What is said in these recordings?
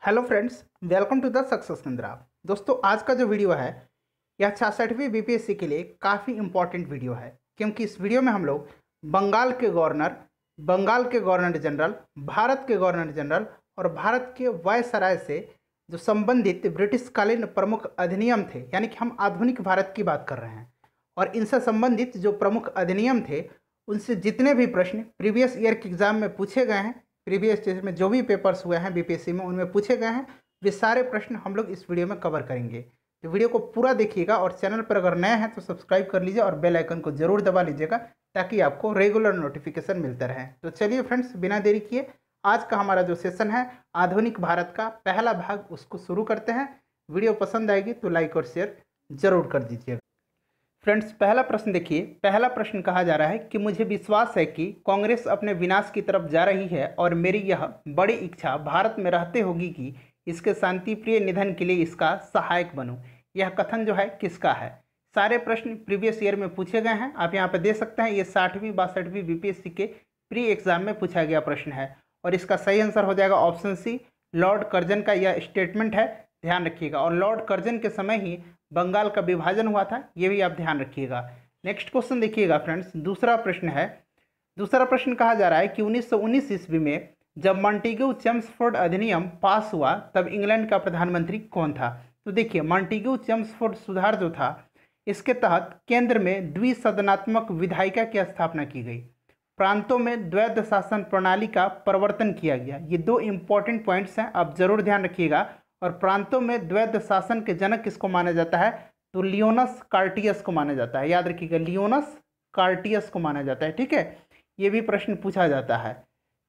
Hello friends, welcome to the success निंद्रा। दोस्तों, आज का जो वीडियो है यह 66वीं बीपीएससी के लिए काफ़ी इंपॉर्टेंट वीडियो है, क्योंकि इस वीडियो में हम लोग बंगाल के गवर्नर जनरल, भारत के गवर्नर जनरल और भारत के वायसराय से जो संबंधित ब्रिटिशकालीन प्रमुख अधिनियम थे, यानी कि हम आधुनिक भारत की बात कर रहे हैं, और इनसे संबंधित जो प्रमुख अधिनियम थे उनसे जितने भी प्रश्न प्रीवियस ईयर के एग्जाम में पूछे गए हैं, प्रीवियस ईयर में जो भी पेपर्स हुए हैं बीपीएससी में उनमें पूछे गए हैं, वे सारे प्रश्न हम लोग इस वीडियो में कवर करेंगे। तो वीडियो को पूरा देखिएगा और चैनल पर अगर नए हैं तो सब्सक्राइब कर लीजिए और बेल आइकन को जरूर दबा लीजिएगा ताकि आपको रेगुलर नोटिफिकेशन मिलता रहे। तो चलिए फ्रेंड्स, बिना देरी किए आज का हमारा जो सेशन है आधुनिक भारत का पहला भाग, उसको शुरू करते हैं। वीडियो पसंद आएगी तो लाइक और शेयर जरूर कर दीजिएगा। फ्रेंड्स, पहला प्रश्न देखिए। पहला प्रश्न कहा जा रहा है कि मुझे विश्वास है कि कांग्रेस अपने विनाश की तरफ जा रही है और मेरी यह बड़ी इच्छा भारत में रहते होगी कि इसके शांतिप्रिय निधन के लिए इसका सहायक बनूं। यह कथन जो है किसका है? सारे प्रश्न प्रीवियस ईयर में पूछे गए हैं, आप यहाँ पर देख सकते हैं। ये 60वीं 62वीं बीपीएससी के प्री एग्जाम में पूछा गया प्रश्न है और इसका सही आंसर हो जाएगा ऑप्शन सी, लॉर्ड कर्जन का यह स्टेटमेंट है, ध्यान रखिएगा। और लॉर्ड कर्जन के समय ही बंगाल का विभाजन हुआ था, ये भी आप ध्यान रखिएगा। नेक्स्ट क्वेश्चन देखिएगा फ्रेंड्स, दूसरा प्रश्न है। दूसरा प्रश्न कहा जा रहा है कि 1919 ईस्वी में जब मॉन्टेग्यू चेम्सफोर्ड अधिनियम पास हुआ तब इंग्लैंड का प्रधानमंत्री कौन था? तो देखिए, मॉन्टेग्यू चेम्सफोर्ड सुधार जो था, इसके तहत केंद्र में द्विसदनात्मक विधायिका की स्थापना की गई, प्रांतों में द्वैध शासन प्रणाली का प्रवर्तन किया गया। ये दो इंपॉर्टेंट पॉइंट्स हैं, आप जरूर ध्यान रखिएगा। और प्रांतों में द्वैध शासन के जनक किसको माना जाता है? तो लियोनस कार्टियस को माना जाता है, याद रखिएगा, लियोनस कार्टियस को माना जाता है। ठीक है, ये भी प्रश्न पूछा जाता है।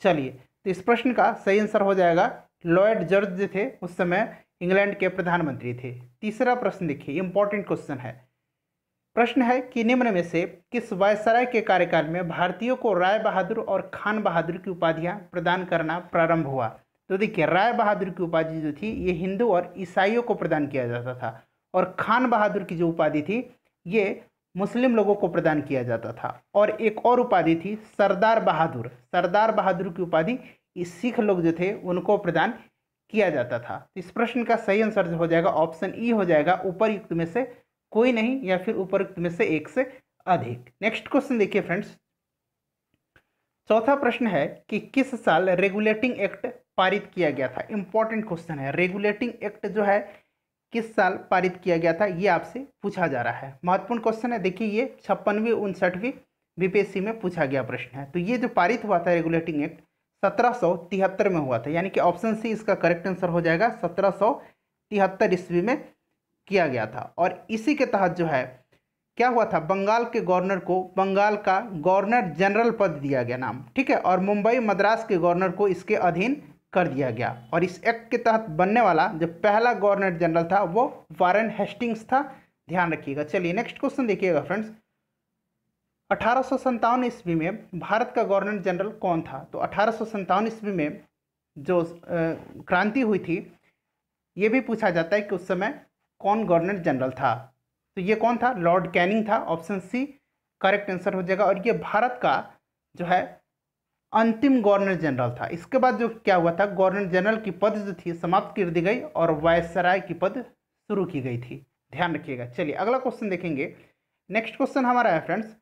चलिए, तो इस प्रश्न का सही आंसर हो जाएगा लॉर्ड जॉर्ज जो थे उस समय इंग्लैंड के प्रधानमंत्री थे। तीसरा प्रश्न देखिए, इंपॉर्टेंट क्वेश्चन है। प्रश्न है कि निम्न में से किस वायसराय के कार्यकाल में भारतीयों को राय बहादुर और खान बहादुर की उपाधियां प्रदान करना प्रारंभ हुआ? तो देखिए, राय बहादुर की उपाधि जो थी ये हिंदू और ईसाइयों को प्रदान किया जाता था, और खान बहादुर की जो उपाधि थी ये मुस्लिम लोगों को प्रदान किया जाता था। और एक और उपाधि थी सरदार बहादुर। सरदार बहादुर की उपाधि सिख लोग जो थे उनको प्रदान किया जाता था। तो इस प्रश्न का सही आंसर हो जाएगा ऑप्शन ई हो जाएगा, उपरयुक्त में से कोई नहीं या फिर उपरयुक्त में से एक से अधिक। नेक्स्ट क्वेश्चन देखिए फ्रेंड्स, चौथा प्रश्न है कि किस साल रेगुलेटिंग एक्ट पारित किया गया था? इंपॉर्टेंट क्वेश्चन है। रेगुलेटिंग एक्ट जो है किस साल पारित किया गया था, ये आपसे पूछा जा रहा है। महत्वपूर्ण क्वेश्चन है। देखिए, ये 56वीं 59वीं बीपीएससी में पूछा गया प्रश्न है। तो ये जो पारित हुआ था रेगुलेटिंग एक्ट 1773 में हुआ था, यानी कि ऑप्शन सी इसका करेक्ट आंसर हो जाएगा। 1773 ईस्वी में किया गया था। और इसी के तहत जो है क्या हुआ था, बंगाल के गवर्नर को बंगाल का गवर्नर जनरल पद दिया गया नाम, ठीक है, और मुंबई मद्रास के गवर्नर को इसके अधीन कर दिया गया। और इस एक्ट के तहत बनने वाला जो पहला गवर्नर जनरल था वो वारेन हेस्टिंग्स था, ध्यान रखिएगा। चलिए नेक्स्ट क्वेश्चन देखिएगा फ्रेंड्स, 1857 ईस्वी में भारत का गवर्नर जनरल कौन था? तो 1857 ईस्वी में जो क्रांति हुई थी, ये भी पूछा जाता है कि उस समय कौन गवर्नर जनरल था। तो ये कौन था? लॉर्ड कैनिंग था, ऑप्शन सी करेक्ट आंसर हो जाएगा। और ये भारत का जो है अंतिम गवर्नर जनरल था। इसके बाद जो क्या हुआ था, गवर्नर जनरल की पद जो थी समाप्त कर दी गई और वायसराय की पद शुरू की गई थी, ध्यान रखिएगा। चलिए अगला क्वेश्चन देखेंगे। नेक्स्ट क्वेश्चन हमारा है फ्रेंड्स,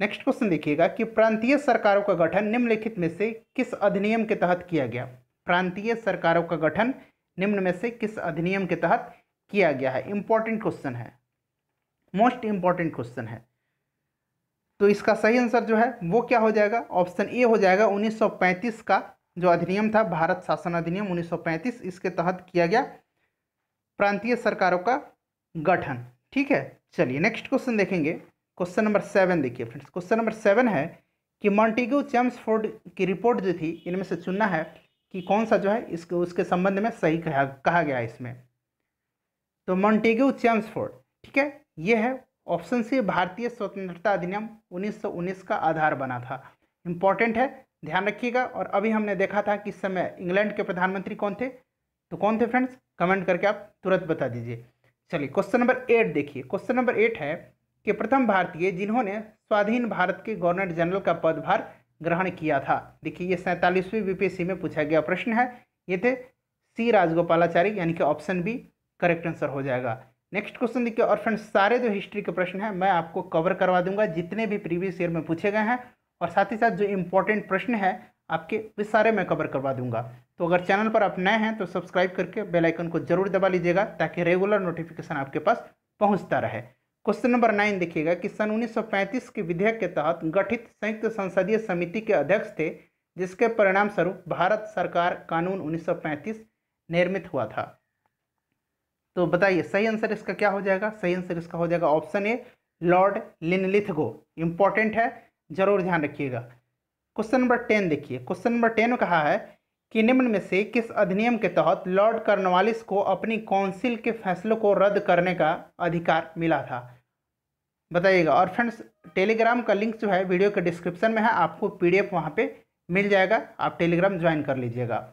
नेक्स्ट क्वेश्चन देखिएगा कि प्रांतीय सरकारों का गठन निम्नलिखित में से किस अधिनियम के तहत किया गया? प्रांतीय सरकारों का गठन निम्न में से किस अधिनियम के तहत किया गया है? इंपॉर्टेंट क्वेश्चन है, मोस्ट इंपॉर्टेंट क्वेश्चन है। तो इसका सही आंसर जो है वो क्या हो जाएगा? ऑप्शन ए हो जाएगा। 1935 का जो अधिनियम था, भारत शासन अधिनियम 1935, इसके तहत किया गया प्रांतीय सरकारों का गठन। ठीक है, चलिए नेक्स्ट क्वेश्चन देखेंगे। क्वेश्चन नंबर 7 देखिए फ्रेंड्स। क्वेश्चन नंबर 7 है कि मॉन्टेग्यू चेम्सफोर्ड की रिपोर्ट जो थी, इनमें से चुनना है कि कौन सा जो है इसके उसके संबंध में सही कहा गया है इसमें। तो मॉन्टेग्यू चेम्सफोर्ड, ठीक है, ये है ऑप्शन सी, भारतीय स्वतंत्रता अधिनियम 1919 का आधार बना था। इंपॉर्टेंट है, ध्यान रखिएगा। और अभी हमने देखा था कि इस समय इंग्लैंड के प्रधानमंत्री कौन थे, तो कौन थे फ्रेंड्स? कमेंट करके आप तुरंत बता दीजिए। चलिए क्वेश्चन नंबर 8 देखिए। क्वेश्चन नंबर 8 है कि प्रथम भारतीय जिन्होंने स्वाधीन भारत के गवर्नर जनरल का पदभार ग्रहण किया था। देखिए, ये 47वीं बीपीएससी में पूछा गया प्रश्न है। ये थे सी राजगोपालाचारी, यानी कि ऑप्शन बी करेक्ट आंसर हो जाएगा। नेक्स्ट क्वेश्चन देखिए। और फ्रेंड्स सारे जो हिस्ट्री के प्रश्न हैं मैं आपको कवर करवा दूंगा, जितने भी प्रीवियस ईयर में पूछे गए हैं, और साथ ही साथ जो इंपॉर्टेंट प्रश्न है आपके वे सारे मैं कवर करवा दूंगा। तो अगर चैनल पर आप नए हैं तो सब्सक्राइब करके बेल आइकन को जरूर दबा लीजिएगा, ताकि रेगुलर नोटिफिकेशन आपके पास पहुंचता रहे। क्वेश्चन नंबर 9 देखिएगा कि सन 1935 के विधेयक के तहत गठित संयुक्त संसदीय समिति के अध्यक्ष थे, जिसके परिणाम स्वरूप भारत सरकार कानून 1935 निर्मित हुआ था। तो बताइए सही आंसर इसका क्या हो जाएगा? सही आंसर इसका हो जाएगा option A, Lord Linlithgow. Important है, जरूर ध्यान रखिएगा। क्वेश्चन नंबर 10 देखिए। क्वेश्चन नंबर 10 में कहा है कि निम्न में से किस अधिनियम के तहत लॉर्ड कॉर्नवालिस को अपनी काउंसिल के फैसलों को रद्द करने का अधिकार मिला था? बताइएगा। और फ्रेंड्स टेलीग्राम का लिंक जो है वीडियो के डिस्क्रिप्शन में है, आपको पीडीएफ वहाँ पे मिल जाएगा, आप टेलीग्राम ज्वाइन कर लीजिएगा।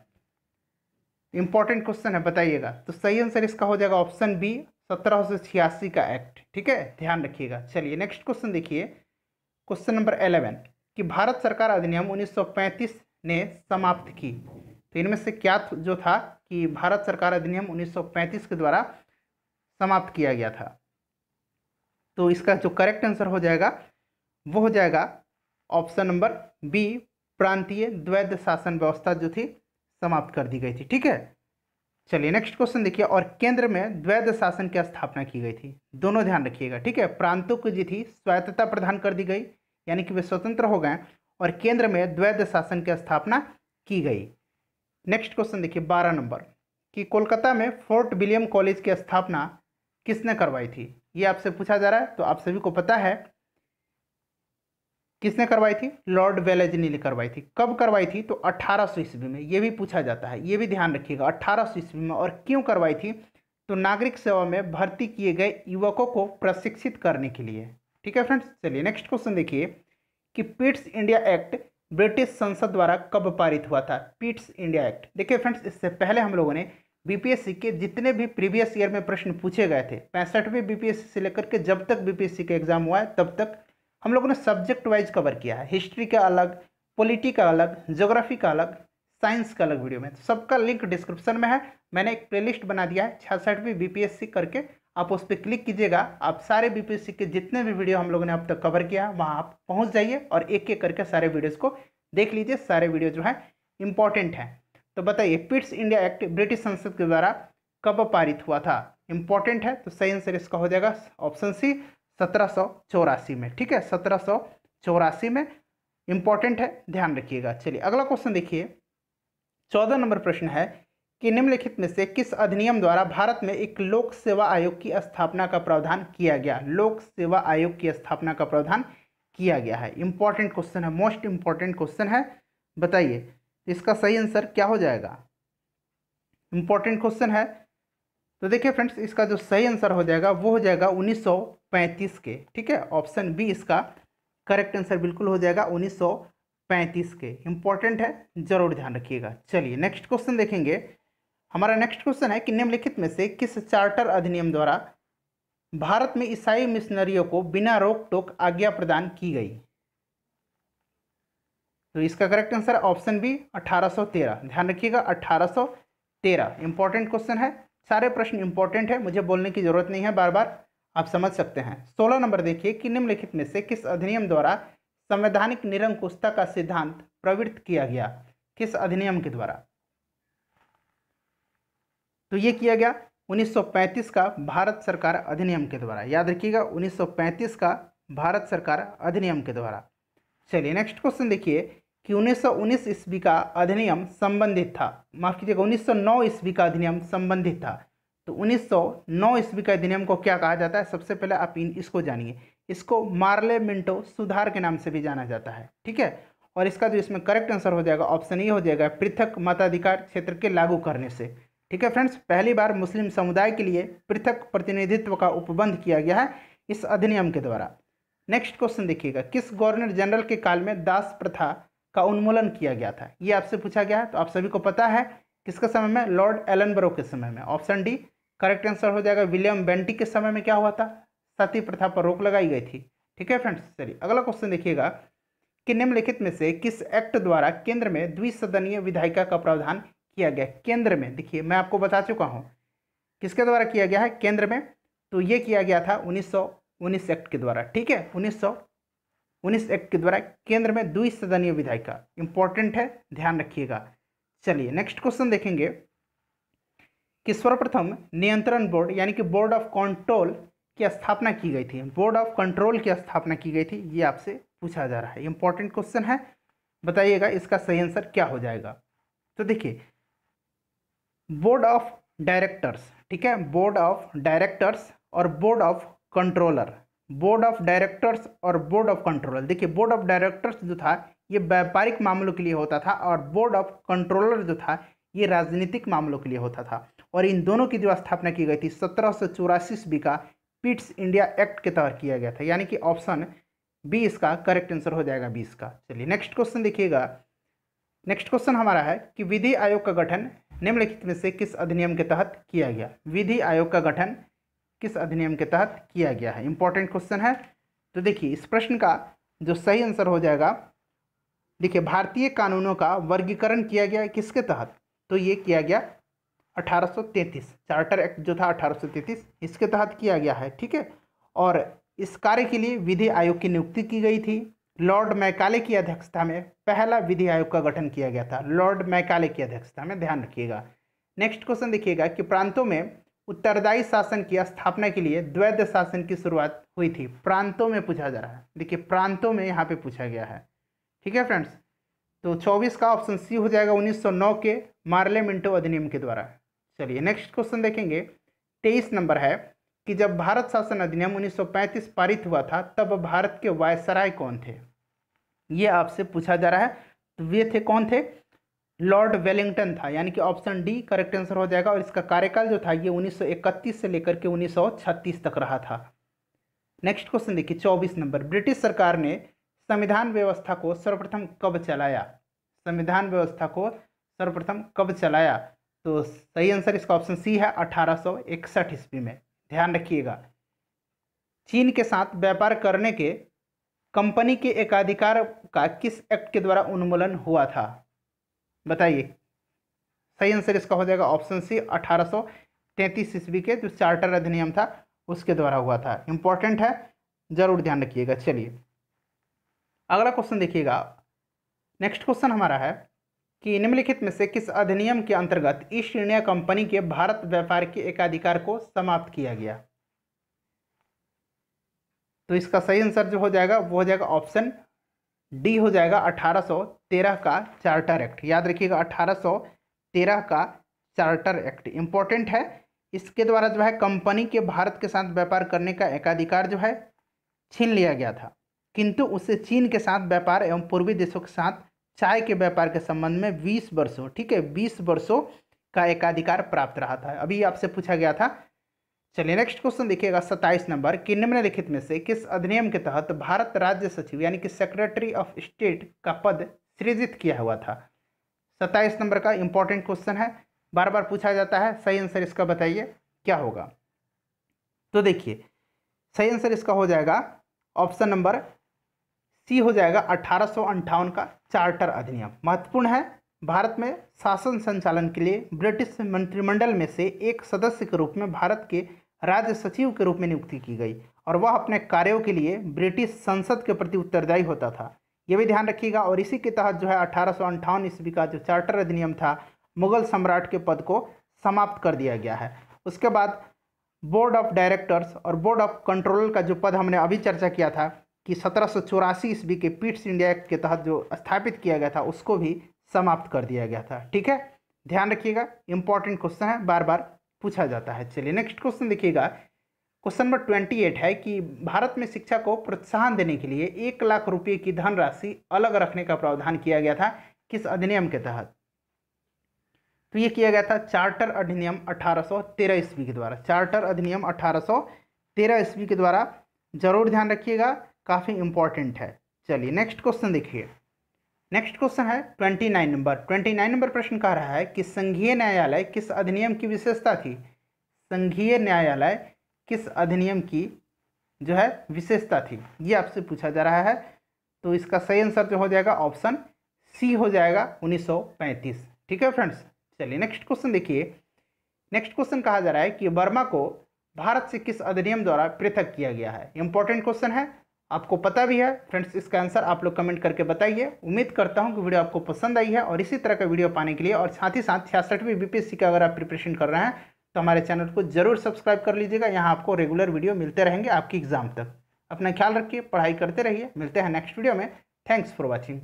इंपॉर्टेंट क्वेश्चन है, बताइएगा। तो सही आंसर इसका हो जाएगा ऑप्शन बी, 1786 का एक्ट। ठीक है, ध्यान रखिएगा। चलिए नेक्स्ट क्वेश्चन देखिए। क्वेश्चन नंबर 11 कि भारत सरकार अधिनियम 1935 ने समाप्त की। तो इनमें से क्या जो था कि भारत सरकार अधिनियम 1935 के द्वारा समाप्त किया गया था? तो इसका जो करेक्ट आंसर हो जाएगा वो हो जाएगा ऑप्शन नंबर बी, प्रांतीय द्वैध शासन व्यवस्था जो थी समाप्त कर दी गई थी। ठीक है, चलिए नेक्स्ट क्वेश्चन देखिए। और केंद्र में द्वैध शासन की स्थापना की गई थी, दोनों ध्यान रखिएगा। ठीक है, प्रांतों को जी थी स्वायत्तता प्रदान कर दी गई, यानी कि वे स्वतंत्र हो गए, और केंद्र में द्वैध शासन की स्थापना की गई। नेक्स्ट क्वेश्चन देखिए 12 नंबर कि कोलकाता में फोर्ट विलियम कॉलेज की स्थापना किसने करवाई थी? ये आपसे पूछा जा रहा है, तो आप सभी को पता है किसने करवाई थी? लॉर्ड वेलेस्ली ने करवाई थी। कब करवाई थी? तो 1800 ईस्वी में। ये भी पूछा जाता है, ये भी ध्यान रखिएगा, 1800 ईस्वी में। और क्यों करवाई थी? तो नागरिक सेवा में भर्ती किए गए युवकों को प्रशिक्षित करने के लिए। ठीक है फ्रेंड्स, चलिए नेक्स्ट क्वेश्चन देखिए कि पिट्स इंडिया एक्ट ब्रिटिश संसद द्वारा कब पारित हुआ था? Pitt's India act. देखिए फ्रेंड्स, इससे पहले हम लोगों ने बीपीएससी के जितने भी प्रीवियस ईयर में प्रश्न पूछे गए थे, 65वें बीपीएससी से लेकर के जब तक बीपीएससी का एग्जाम हुआ है तब तक हम लोगों ने सब्जेक्ट वाइज कवर किया है। हिस्ट्री का अलग, पॉलिटी का अलग, ज्योग्राफी का अलग, साइंस का अलग वीडियो में। तो सबका लिंक डिस्क्रिप्शन में है, मैंने एक प्लेलिस्ट बना दिया है 66वीं बीपीएससी करके, आप उस पर क्लिक कीजिएगा। आप सारे बीपीएससी के जितने भी वीडियो हम लोगों ने अब तक कवर किया वहाँ आप पहुँच जाइए और एक एक करके सारे वीडियोज़ को देख लीजिए। सारे वीडियो जो है इंपॉर्टेंट हैं। तो बताइए पिट्स इंडिया एक्ट ब्रिटिश संसद के द्वारा कब पारित हुआ था? इंपॉर्टेंट है, तो सही आंसर इसका हो जाएगा ऑप्शन सी, 1784 में। ठीक है, 1784 में। इंपॉर्टेंट है, ध्यान रखिएगा। चलिए अगला क्वेश्चन देखिए। 14 नंबर प्रश्न है कि निम्नलिखित में से किस अधिनियम द्वारा भारत में एक लोक सेवा आयोग की स्थापना का प्रावधान किया गया? लोक सेवा आयोग की स्थापना का प्रावधान किया गया है। इंपॉर्टेंट क्वेश्चन है, मोस्ट इंपॉर्टेंट क्वेश्चन है। बताइए इसका सही आंसर क्या हो जाएगा? इंपॉर्टेंट क्वेश्चन है। तो देखिए फ्रेंड्स, इसका जो सही आंसर हो जाएगा वो हो जाएगा 1935 के। ठीक है, ऑप्शन बी इसका करेक्ट आंसर बिल्कुल हो जाएगा 1935 के। इंपॉर्टेंट है, जरूर ध्यान रखिएगा। चलिए नेक्स्ट क्वेश्चन देखेंगे। हमारा नेक्स्ट क्वेश्चन है कि निम्नलिखित में से किस चार्टर अधिनियम द्वारा भारत में ईसाई मिशनरियों को बिना रोक टोक आज्ञा प्रदान की गई? तो इसका करेक्ट आंसर ऑप्शन बी 1813। ध्यान रखिएगा 1813। इंपॉर्टेंट क्वेश्चन है, सारे प्रश्न इंपॉर्टेंट है, मुझे बोलने की जरूरत नहीं है, बार बार आप समझ सकते हैं। 16 नंबर देखिए कि निम्नलिखित में से किस अधिनियम द्वारा संवैधानिक निरंकुशता का सिद्धांत प्रवृत्त किया गया? किस अधिनियम के द्वारा? तो ये किया गया 1935 का भारत सरकार अधिनियम के द्वारा। याद रखिएगा 1935 का भारत सरकार अधिनियम के द्वारा। चलिए नेक्स्ट क्वेश्चन देखिए कि 1919 ईस्वी का अधिनियम संबंधित था, माफ कीजिएगा 1909 ईस्वी का अधिनियम संबंधित था। तो 1909 ईस्वी का अधिनियम को क्या कहा जाता है? सबसे पहले आप इसको जानिए, इसको मार्ले मिंटो सुधार के नाम से भी जाना जाता है। ठीक है, और इसका जो इसमें करेक्ट आंसर हो जाएगा ऑप्शन ए हो जाएगा, पृथक मताधिकार क्षेत्र के लागू करने से। ठीक है फ्रेंड्स, पहली बार मुस्लिम समुदाय के लिए पृथक प्रतिनिधित्व का उपबंध किया गया है इस अधिनियम के द्वारा। नेक्स्ट क्वेश्चन देखिएगा, किस गवर्नर जनरल के काल में दास प्रथा का उन्मूलन किया गया था? ये आपसे पूछा गया है, तो आप सभी को पता है किसके समय में? लॉर्ड एलनबरो के समय में। ऑप्शन डी करेक्ट आंसर हो जाएगा। विलियम बेंटिक के समय में क्या हुआ था? सती प्रथा पर रोक लगाई गई थी। ठीक है फ्रेंड्स, चलिए अगला क्वेश्चन देखिएगा कि निम्नलिखित में से किस एक्ट द्वारा केंद्र में द्विसदनीय विधायिका का प्रावधान किया गया केंद्र में। देखिए मैं आपको बता चुका हूँ किसके द्वारा किया गया है, केंद्र में। तो ये किया गया था 1919 एक्ट के द्वारा, ठीक है, 1919 एक्ट के द्वारा केंद्र में द्विसदनीय विधायिका। इंपॉर्टेंट है, ध्यान रखिएगा। चलिए नेक्स्ट क्वेश्चन देखेंगे कि सर्वप्रथम नियंत्रण बोर्ड यानी कि बोर्ड ऑफ कंट्रोल की स्थापना की गई थी। बोर्ड ऑफ कंट्रोल की स्थापना की गई थी, ये आपसे पूछा जा रहा है। इंपॉर्टेंट क्वेश्चन है, बताइएगा इसका सही आंसर क्या हो जाएगा। तो देखिए बोर्ड ऑफ डायरेक्टर्स, ठीक है, बोर्ड ऑफ डायरेक्टर्स और board of controller, board of directors और बोर्ड ऑफ कंट्रोलर। देखिए बोर्ड ऑफ डायरेक्टर्स जो था ये व्यापारिक मामलों के लिए होता था और बोर्ड ऑफ कंट्रोलर जो था ये राजनीतिक मामलों के लिए होता था। और इन दोनों की जो स्थापना की गई थी 1784 ईस्वी का पिट्स इंडिया एक्ट के तहत किया गया था, यानी कि ऑप्शन बी इसका करेक्ट आंसर हो जाएगा 20 का। चलिए नेक्स्ट क्वेश्चन देखिएगा। नेक्स्ट क्वेश्चन हमारा है कि विधि आयोग का गठन निम्नलिखित में से किस अधिनियम के तहत किया गया। विधि आयोग का गठन किस अधिनियम के तहत किया गया है, इंपॉर्टेंट क्वेश्चन है। तो देखिए इस प्रश्न का जो सही आंसर हो जाएगा, देखिए भारतीय कानूनों का वर्गीकरण किया गया किसके तहत, तो ये किया गया 1833 चार्टर एक्ट जो था 1833 इसके तहत किया गया है, ठीक है। और इस कार्य के लिए विधि आयोग की नियुक्ति की गई थी। लॉर्ड मैकाले की अध्यक्षता में पहला विधि आयोग का गठन किया गया था, लॉर्ड मैकाले की अध्यक्षता में, ध्यान रखिएगा। नेक्स्ट क्वेश्चन देखिएगा कि प्रांतों में उत्तरदायी शासन की स्थापना के लिए द्वैध शासन की शुरुआत हुई थी। प्रांतों में पूछा जा रहा है, देखिए प्रांतों में यहाँ पे पूछा गया है, ठीक है फ्रेंड्स। तो 24 का ऑप्शन सी हो जाएगा 1909 के मार्ले मिंटो अधिनियम के द्वारा। चलिए नेक्स्ट क्वेश्चन देखेंगे। 23 नंबर है कि जब भारत शासन अधिनियम 1935 पारित हुआ था तब भारत के वायसराय कौन थे, ये आपसे पूछा जा रहा है। तो वे थे कौन थे, लॉर्ड वेलिंगटन था, यानी कि ऑप्शन डी करेक्ट आंसर हो जाएगा। और इसका कार्यकाल जो था ये 1931 से लेकर के 1936 तक रहा था। नेक्स्ट क्वेश्चन देखिए 24 नंबर। ब्रिटिश सरकार ने संविधान व्यवस्था को सर्वप्रथम कब चलाया, संविधान व्यवस्था को सर्वप्रथम कब चलाया, तो सही आंसर इसका ऑप्शन सी है 1861 ईस्वी में, ध्यान रखिएगा। चीन के साथ व्यापार करने के कंपनी के एकाधिकार का किस एक्ट के द्वारा उन्मूलन हुआ था, बताइए। सही आंसर इसका हो जाएगा ऑप्शन सी 1833 ईस्वी के जो चार्टर अधिनियम था उसके द्वारा हुआ था। इंपॉर्टेंट है, जरूर ध्यान रखिएगा। चलिए अगला क्वेश्चन देखिएगा। नेक्स्ट क्वेश्चन हमारा है कि निम्नलिखित में से किस अधिनियम के अंतर्गत ईस्ट इंडिया कंपनी के भारत व्यापार के एकाधिकार को समाप्त किया गया, तो इसका सही आंसर जो हो जाएगा वो हो जाएगा ऑप्शन डी हो जाएगा 1813 का चार्टर एक्ट। याद रखिएगा 1813 का चार्टर एक्ट इंपॉर्टेंट है। इसके द्वारा जो है कंपनी के भारत के साथ व्यापार करने का एकाधिकार जो है छीन लिया गया था, किंतु उसे चीन के साथ व्यापार एवं पूर्वी देशों के साथ चाय के व्यापार के संबंध में 20 वर्षों, ठीक है, 20 वर्षों का एकाधिकार प्राप्त रहा था। अभी आपसे पूछा गया था। चलिए नेक्स्ट क्वेश्चन देखिएगा 27 नंबर कि निम्नलिखित में से किस अधिनियम के तहत भारत राज्य सचिव यानी कि सेक्रेटरी ऑफ स्टेट का पद सृजित किया हुआ था। 27 नंबर का इंपॉर्टेंट क्वेश्चन है, बार बार पूछा जाता है। सही आंसर इसका बताइए क्या होगा। तो देखिए सही आंसर इसका हो जाएगा ऑप्शन नंबर सी हो जाएगा 1858 का चार्टर अधिनियम। महत्वपूर्ण है, भारत में शासन संचालन के लिए ब्रिटिश मंत्रिमंडल में से एक सदस्य के रूप में भारत के राज्य सचिव के रूप में नियुक्ति की गई और वह अपने कार्यों के लिए ब्रिटिश संसद के प्रति उत्तरदायी होता था, यह भी ध्यान रखिएगा। और इसी के तहत जो है 1858 ईस्वी का जो चार्टर अधिनियम था मुगल सम्राट के पद को समाप्त कर दिया गया है। उसके बाद बोर्ड ऑफ डायरेक्टर्स और बोर्ड ऑफ कंट्रोलर का जो पद हमने अभी चर्चा किया था कि 1784 ईस्वी के पिट्स इंडिया एक्ट के तहत जो स्थापित किया गया था उसको भी समाप्त कर दिया गया था, ठीक है, ध्यान रखिएगा। इंपॉर्टेंट क्वेश्चन है, बार बार पूछा जाता है। चलिए नेक्स्ट क्वेश्चन देखिएगा। क्वेश्चन नंबर 28 है कि भारत में शिक्षा को प्रोत्साहन देने के लिए 1 लाख रुपये की धनराशि अलग रखने का प्रावधान किया गया था किस अधिनियम के तहत, तो ये किया गया था चार्टर अधिनियम 1813 ईस्वी के द्वारा। चार्टर अधिनियम 1813 ईस्वी के द्वारा, जरूर ध्यान रखिएगा, काफ़ी इंपॉर्टेंट है। चलिए नेक्स्ट क्वेश्चन देखिए। नेक्स्ट क्वेश्चन है 29 नंबर। 29 नंबर प्रश्न कह रहा है कि संघीय न्यायालय किस अधिनियम की विशेषता थी। संघीय न्यायालय किस अधिनियम की जो है विशेषता थी, ये आपसे पूछा जा रहा है। तो इसका सही आंसर जो हो जाएगा ऑप्शन सी हो जाएगा 1935, ठीक है फ्रेंड्स। चलिए नेक्स्ट क्वेश्चन देखिए। नेक्स्ट क्वेश्चन कहा जा रहा है कि बर्मा को भारत से किस अधिनियम द्वारा पृथक किया गया है। इंपॉर्टेंट क्वेश्चन है, आपको पता भी है फ्रेंड्स। इसका आंसर आप लोग कमेंट करके बताइए। उम्मीद करता हूं कि वीडियो आपको पसंद आई है, और इसी तरह का वीडियो पाने के लिए और साथ ही साथ 66वीं बीपीएससी का अगर आप प्रिपरेशन कर रहे हैं तो हमारे चैनल को जरूर सब्सक्राइब कर लीजिएगा। यहाँ आपको रेगुलर वीडियो मिलते रहेंगे आपकी एग्जाम तक। अपना ख्याल रखिए, पढ़ाई करते रहिए। मिलते हैं नेक्स्ट वीडियो में। Thanks for watching.